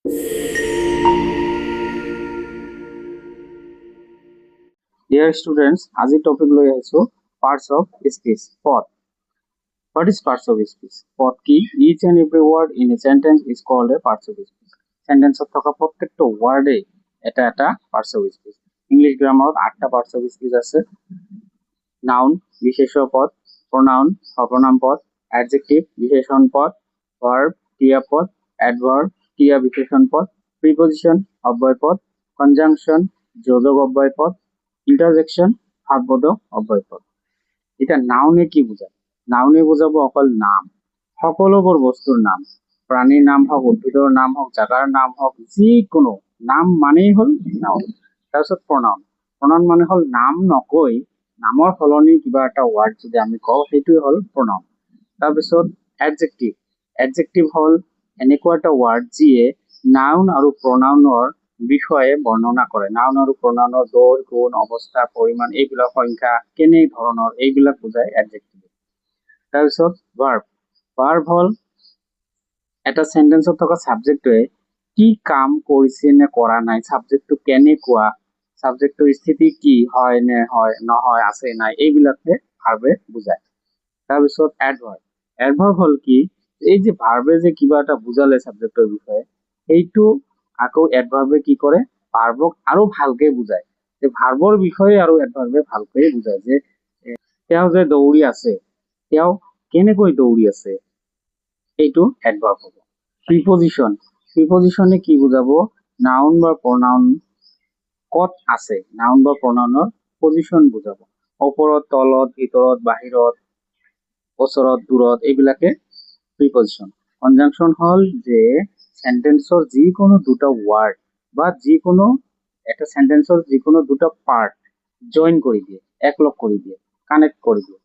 Dear students, আজি topic লৈ আহিছো parts of speech. পদ. What is parts of speech? পদ কি? Each and every word in a sentence is called a parts of speech. Sentence ত থকা প্ৰত্যেকটো ওয়ার্ডে এটা এটা parts of speech. ইংলিশ গ্রামারত 8টা parts of speech আছে. Noun বিশেষ্য পদ, pronoun সর্বনাম পদ, adjective বিশেষণ পদ, verb ক্রিয়াপদ, adverb ক্রিয়া বিশেষণ পদ, preposition অব্যয় পদ, conjunction যোজক অব্যয় পদ, interjection ভাববোধক অব্যয় পদ. এটা নাউনে কি বোঝায়? নাউনে বোঝাবো অকল নাম, সকলোবোৰ বস্তুৰ নাম, প্ৰাণীৰ নাম হওক, উদ্ভিদৰ নাম হওক, জাগাৰ নাম হওক, যিকোনো নাম মানেই হল নাউন. তাৰপিছত pronoun. pronoun মানে হল নাম নকৈ নামৰ সলনি কিবা এটা ওয়াৰ্ড যদি আমি কওঁ সেইটোই হল pronoun. তাৰপিছত adjective. adjective হল এনেকুৱা এটা ওয়াৰ্ড যিয়ে নাউন আৰু pronounৰ বিষয়ে বৰ্ণনা কৰে. নাউন আৰু pronounৰ দৈৰ্ঘ্য, গুণ, অৱস্থা, পৰিমাণ, এইবিলাক সংখ্যা কেনে ধৰণৰ এইবিলাক বুজায় adjective. তাৰপিছত verb. verb হল এটা সেন্টেন্সত থকা সাবজেক্টে কি কাম কৰিছে নে কৰা নাই, সাবজেক্টটো কেনেকুৱা, সাবজেক্টৰ স্থিতি কি, হয় নে হয় নহয়, আছে নাই, এইবিলাকে ভাৰ্বে বুজায়. তাৰপিছত adverb. adverb হল কি, এই যে ভাৰ্বে যে কিবা এটা বুজালে সাবজেক্টৰ বিষয়ে, এইটো আকৌ adverbe কি কৰে, ভাৰ্বক আৰু ভালকে বুজায়. যে ভাৰ্বৰ বিষয়ে আৰু adverbe ভালকৈ বুজায় যে তেওঁ যে দৌৰি আছে, তেওঁ কেনেকৈ দৌৰি আছে, এইটো adverb হ'ব. প্ৰিপজিশন. প্ৰিপজিশনে কি বুজাবো, নাউন বা pronoun কত আছে, নাউন বা pronounৰ পজিশন বুজাব. ওপৰত, তলত, ভিতৰত, বাহিৰত, ওচৰত, দূৰত, এইবিলাকে প্ৰিপজিশন. কনজাংশন হল যে সেন্টেন্সৰ যিকোনো দুটা ওয়াৰ্ড বা যিকোনো একটা সেন্টেন্সৰ যিকোনো দুটা পাৰ্ট জয়েন কৰি দিয়ে, একলগ কৰি দিয়ে, কানেক্ট কৰি দিয়ে.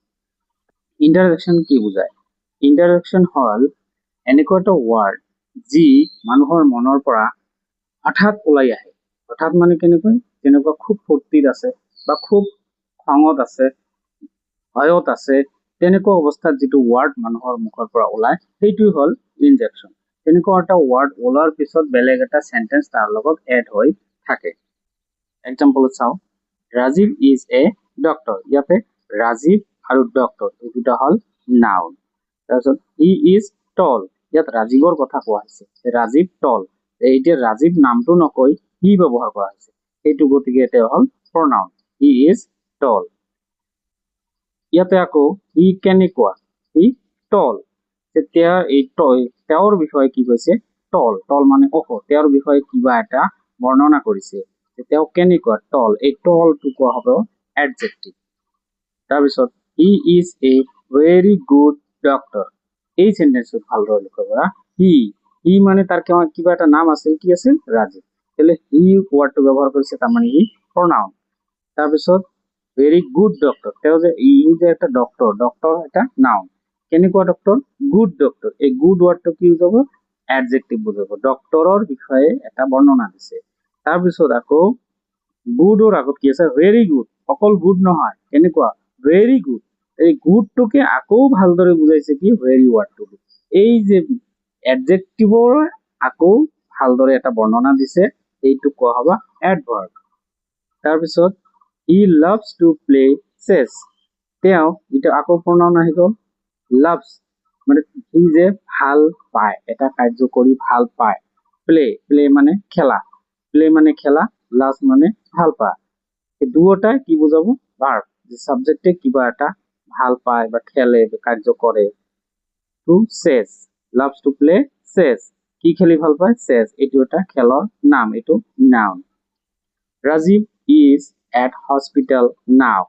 ইন্টাৰজেকশন কি বুজায়? ইন্টাৰজেকশন হল এনেকুৱা এটা ওয়াৰ্ড যি মানুহৰ মনৰ পৰা হঠাৎ ওলাই আহে. হঠাৎ মানে কেনেকৈ, যেনেকুৱা খুব ফূৰ্তিত আছে বা খুব খঙত আছে, ভয়ত আছে, তেনেকুৱা অৱস্থাত যিটো ওয়াৰ্ড মানুহৰ মুখৰ পৰা ওলাই সেইটোই হল ইনজেকশন. তেনেকুৱা এটা ওয়াৰ্ড ওলাৰ পিছত বেলেগ এটা সেন্টেন্স তাৰ লগত এড হৈ থাকে. এক্সাম্পল চাও, ৰাজীৱ ইজ এ ডক্টৰ. ইয়াতে ৰাজীৱ আৰু ডক্টৰ এই দুটা হল নাউন. তাৰপিছত হি ইজ টল. ইয়াত ৰাজীৱৰ কথা কোৱা হৈছে, ৰাজীৱ টল. এতিয়া ৰাজীৱ নামটো নকৈ হি ব্যৱহাৰ কৰা হৈছে, সেইটো গতিকে এটা হল pronoun. He is tall. ইয়াতে আকৌ হি কেনেকুৱা, হি টল. তেতিয়া এই তেওঁৰ বিষয়ে কি কৈছে, টল. টল মানে ওখ, তেওঁৰ বিষয়ে কিবা এটা বৰ্ণনা কৰিছে, তেওঁ কেনেকুৱা, টল. এই টলটো কোৱা হ'ব adjective. তাৰপিছত he is a very good doctor. এই সেন্টেন্সটো ভালদৰে লক্ষ্য কৰা. হি মানে তাৰ কিবা এটা নাম আছিল, কি আছিল, ৰাজীৱ. তাহলে হি ওয়াৰ্ডটো ব্যৱহাৰ কৰিছে, তাৰ মানে হি pronoun. তাৰপিছত ভেৰি গুড ডক্টৰ, তেওঁ যে ই যে একটা ডক্টৰ, ডক্টৰ এটা নাউন. কেনেকুৱা ডক্টৰ, গুড ডক্টৰ. এই গুড ওয়াৰ্ডটো কি বুজাব, অ্যাডজেক্টিভ বুজাব. ডক্টৰৰ বিষয়ে এটা বৰ্ণনা দিছে. তাৰপিছত আকৌ গুডৰ আগত কি আছে, ভেৰি গুড. অকল গুড নহয়, কেনেকুৱা, ভেৰি গুড. এই গুডটোকে আকৌ ভালদৰে বুজাইছে কি, ভেৰি ওয়াৰ্ডটো. এই যে অ্যাডজেক্টিভৰ আকৌ ভালদৰে এটা বৰ্ণনা দিছে, এইটো কোৱা হ'ব অ্যাডভাৰ্ব. তাৰপিছত হি loves to play chess. তেওঁ এটা আকৌ pronoun আহি গল loves, মানে হি যে ভাল পায়, এটা কাৰ্য কৰি ভাল পায়. প্লে মানে খেলা, loves মানে ভাল পায়. এই দুয়োটাই কি বুজাব, ভার্ব. যে সাবজেক্টে কিবা এটা ভাল পায় বা খেলে বা কাৰ্য কৰে. to chess, loves to play chess. কি খেলি ভাল পায়, chess. এইটো এটা খেলৰ নাম, এইটো noun. Rajiv is at hospital now.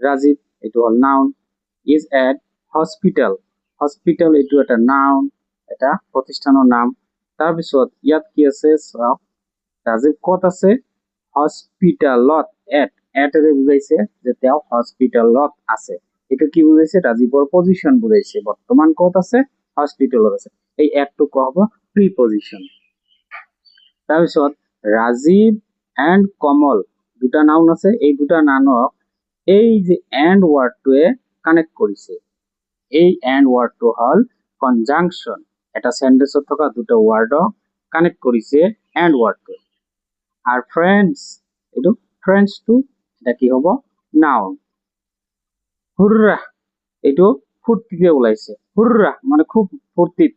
Rajiv এইটো হল noun, is at hospital. hospital এইটো এটা নাউন, এটা প্ৰতিষ্ঠানৰ নাম. তাৰপিছত ইয়াত কি আছে, ৰাজীৱ ক'ত আছে, হস্পিটালত. এটেৰে বুজাইছে যে তেওঁ হস্পিটালত আছে. এইটো কি বুজাইছে, ৰাজীৱৰ পজিশন বুজাইছে, বৰ্তমান ক'ত আছে, হস্পিটালত আছে. এই এটটো কোৱা হ'ব প্ৰিপজিশন. তাৰপিছত ৰাজীৱ এন্ড কমল দুটা নাউন আছে, এই দুটা নাউনক এই যে এন্ড ওয়াৰ্ডটোৱে কানেক্ট কৰিছে. এই এন্ড ওয়াৰ্ডটো হল কনজাংশন. এটা সেন্টেন্সত থকা দুটা ওয়াৰ্ডক কানেক্ট কৰিছে এণ্ড ৱৰ্ডটো আৰু ফ্ৰেণ্ডছ এইটো ফ্ৰেণ্ডছটো এটা কি হ'ব নাউন হুৰ্ৰা এইটো ফূৰ্তিতে ওলাইছে হুৰ্ৰা মানে খুব ফূৰ্তিত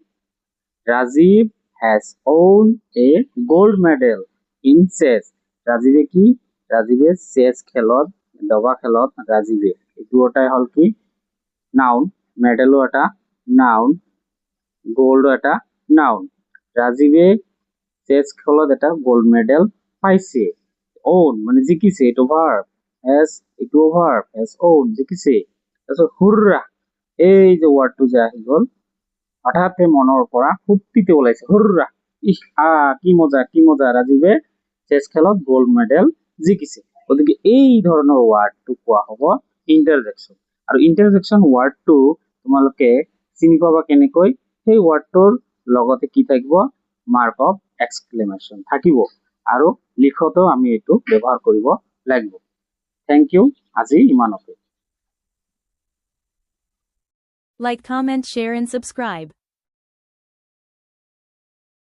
Rajiv has won a gold medal in chess ৰাজীৱে কি ৰাজীৱে চেছ খেলত দবা খেলত ৰাজীৱে এইটো এটাই হল কি নাউন মেডেলো এটা নাউন গোল্ড এটা নাউন ৰাজীৱে চেছ খেলত এটা গোল্ড মেডেল পাইছে own মানে জিকিছে এইটো ভার্ব has এইটো ভার্ব has own জিকিছে তাৰপিছত হুৰ্ৰা এই যে ৱৰ্ডটো যে আহি গ'ল হঠাতে মনৰ পৰা ফূৰ্তিতে ওলাইছে হুৰ্ৰা ইহ কি মজা ৰাজীৱে চেছ খেলত গোল্ড মেডেল জিকিছে গতিকে এই ধৰণৰ ৱৰ্ডটো কোৱা হ'ব ইন্টাৰজেকশন আৰু ইন্টাৰজেকশন ৱৰ্ডটো তোমালোকে চিনি পাবা কেনেকৈ সেই ৱৰ্ডটোৰ লগতে কি থাকিব মাৰ্ক অফ এক্সক্লেমেশন থাকিব আৰু লিখতো আমি এইটো ব্যৱহাৰ কৰিব লাগিব থ্যাংক ইউ আজি ইমানতে Like, comment, share and subscribe.